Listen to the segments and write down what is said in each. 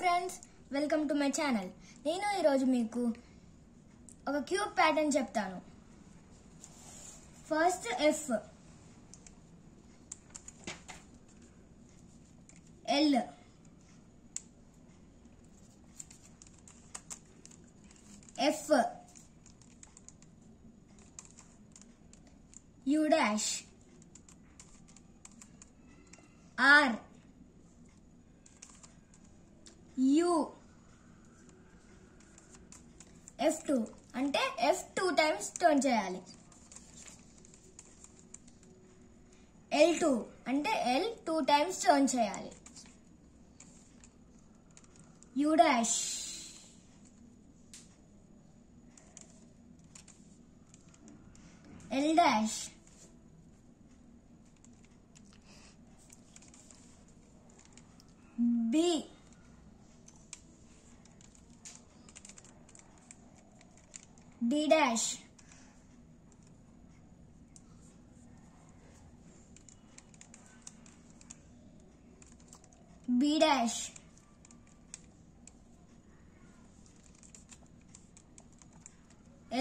Friends, welcome to my channel. నేను ఈరోజు మీకు ఒక క్యూబ్ ప్యాటర్న్ చెప్తాను. First F, L, F, U dash, R, U, F2 అంటే F2 టైమ్స్ టర్న్ చేయాలి. L2 అంటే L2 టైమ్స్ టర్న్ చేయాలి. U dash, L dash, B, D dash, B dash,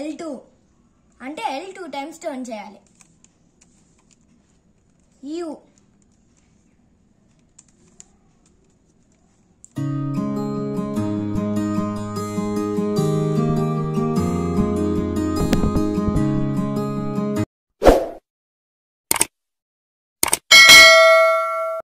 L2 అంటే L2 టైమ్స్ టర్న్ చేయాలి. U